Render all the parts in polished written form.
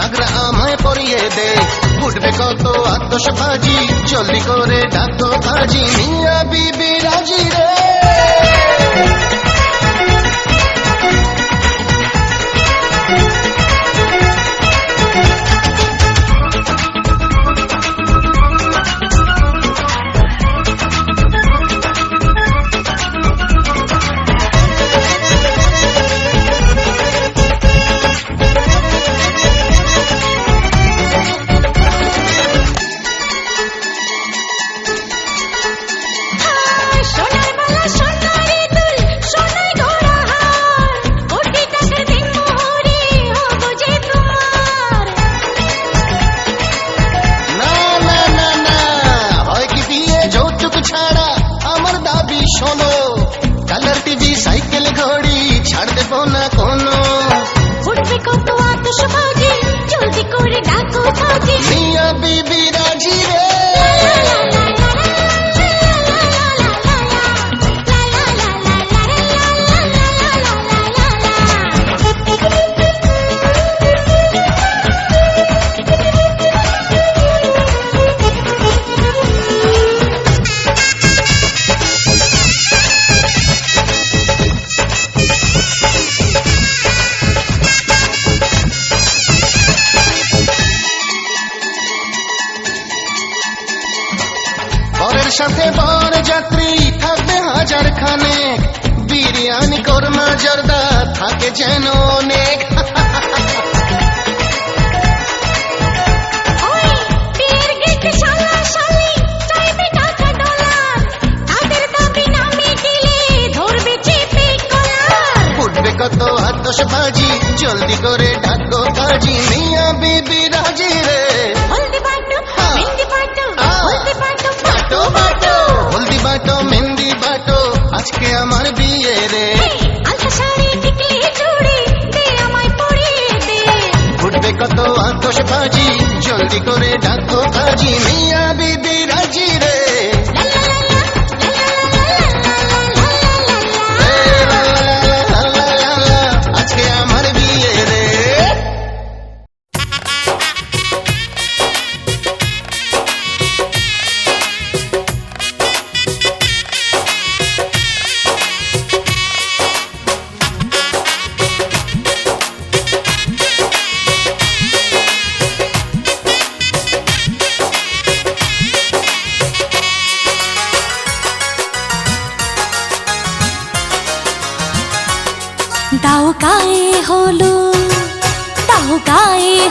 ঘাগরা আমায় পরিয়ে দে, উঠবে কত আতশবাজি, জলদি করে ডাকো কাজী, মিয়া বিবি রাজি রে। শোনো, কালার টিভি সাইকেল ঘড়ি ছাড় দেব না কোনো, উঠবে কত আতশবাজি, জলদি করে ডাকো কাজী, মিয়া বিবি রাজি রে। বরের সাথে বর যাত্রী থাকবে হাজার খানেক, বিরিয়ানি কোরমা জর্দা থাকে যেন অনেক। উঠবে কত আতশবাজি, জলদি করে ডাকো কাজী, মিয়া বিবি রাজি রে। হলদি বাটো, মেহেন্দি বাটো, হলদি বাটো, বাটো বাটো, হলদি বাটো মেহেন্দি বাটো, আজকে আমার বিয়ে রে। আলতা শাড়ি টিকলি চুড়ি দে আমায় পরিয়ে দে, উঠবে কত আতশবাজি, জলদি করে ডাকো কাজী, মিয়া বিবি রাজি রে। আজকে আমার বিয়ে রে। দাও গায়ে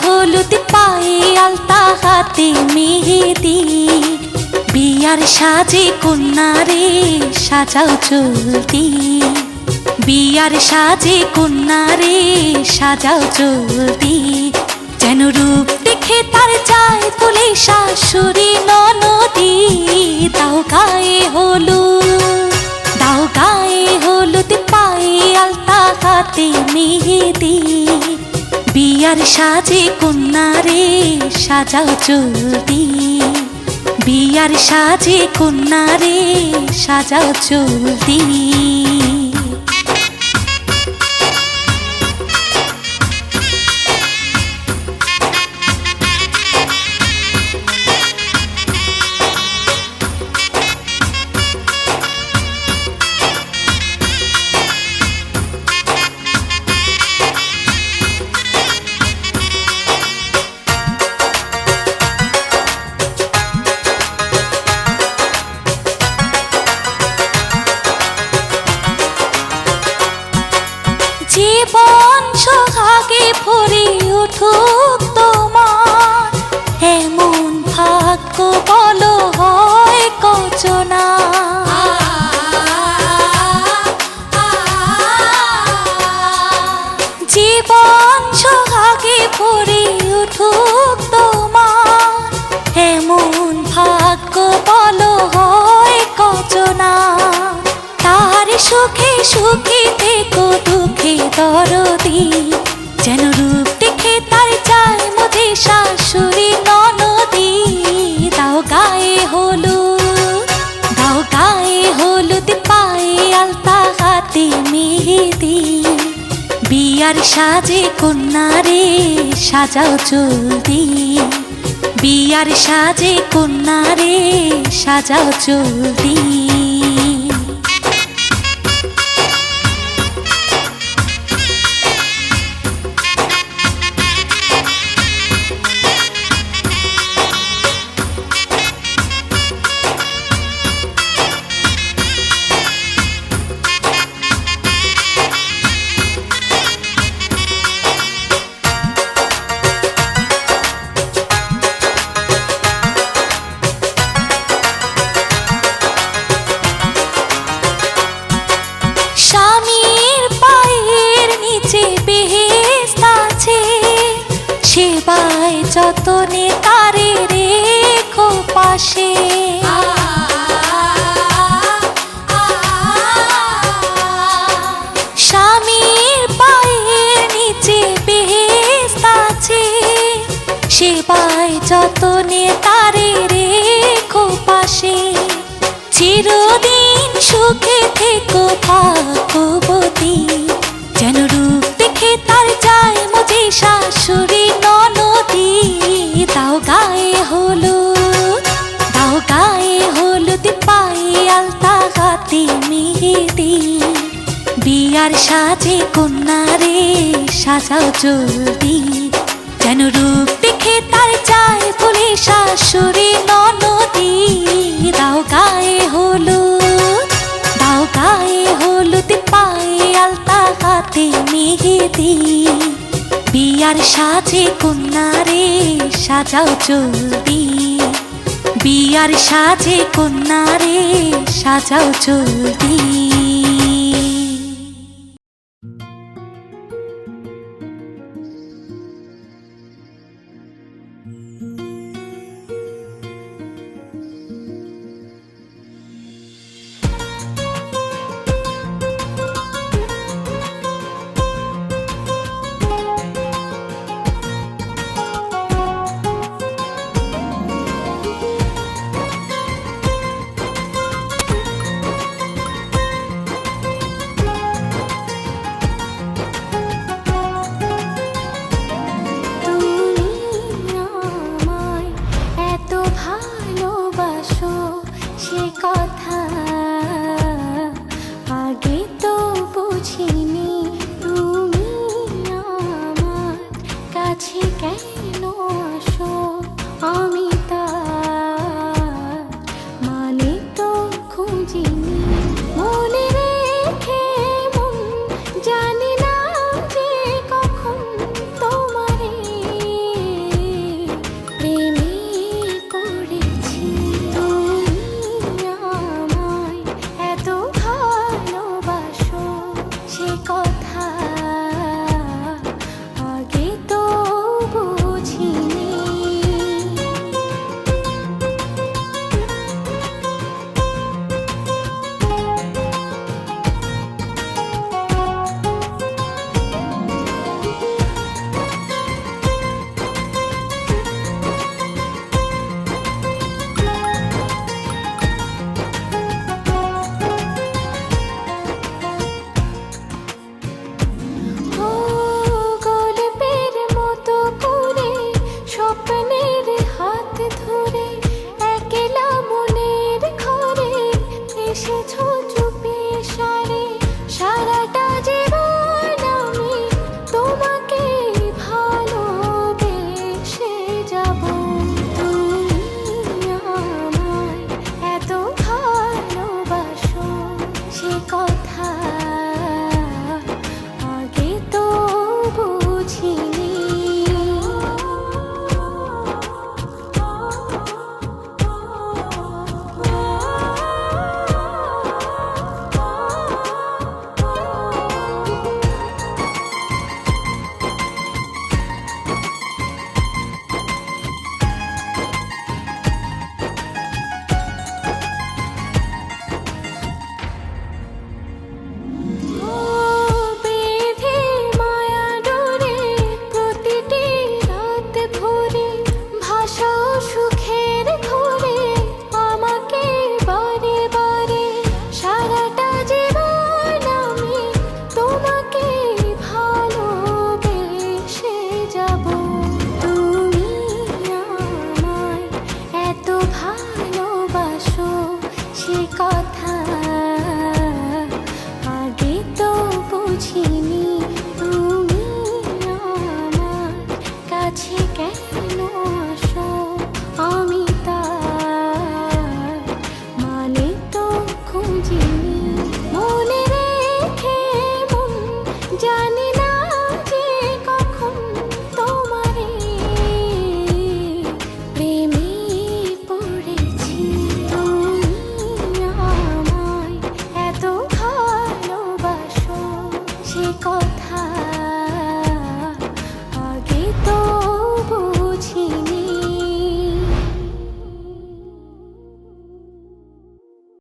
হলুদ পায়ে আলতা হাতে মেহেদি, বিয়ার সাজে কন্যারে সাজাও চলতি, বিয়ার সাজে কন্যারে সাজাও চলতি, যেন রূপ দেখে তার যায় তুলে শাশুড়ি ননদি। দাও গায়ে হলুদ পায়ে আলতা হাতে মেহেদি, বিয়ার সাজে কন্যারে সাজাও চলতি, বিয়ার সাজে কন্যারে সাজাও চলতি। জীবন সোহাগে ভরে উঠুক তোমার, এমন ভাগ্য বলো হয় কচনা। জীবন সোহাগে ভরে উঠুক তোমার, এমন ভাগ্য বলো হয় কচনা। তার সুখে সুখে থেকো দুঃখে দরদি, যেন রূপ দেখে তার চায় মধ্যে শাশুড়ি ননদি। দাও গায়ে হলুদ পায়ে আলতা হাতে মেহেদি, বিয়ার সাজে সাজে কন্যারে সাজাও জলদি, বিয়ার সাজে কন্যারে সাজাও জলদি। স্বামীর পায়ের নিচে বেহেশত আছে, সেবায় যতনে তারে রেখো পাশে। স্বামীর পায়ের নিচে বেহেশত আছে, সেবায় যতনে তারে রেখো পাশে। চিরদিন সুখে থেকো ভাগ্যবতী, যেন রূপ দেখে তার যায় মজে শাশুড়ি ননদি। দাও গায়ে হলুদ, দাও গায়ে হলুদ, পায়ে আলতা হাতে মেহেদি, বিয়ার সাজে কন্যারে সাজাও জলদি, যেন রূপ দেখে তার যায় বলে শাশুড়ি ননদি। দাও গায়ে হলুদ, দাও গায়ে হলুদ, পায়ে আলতা হাতে মেহেদি, বিয়ার সাজে কন্যারে সাজাও জলদি, বিয়ার সাজে কন্যারে সাজাও জলদি।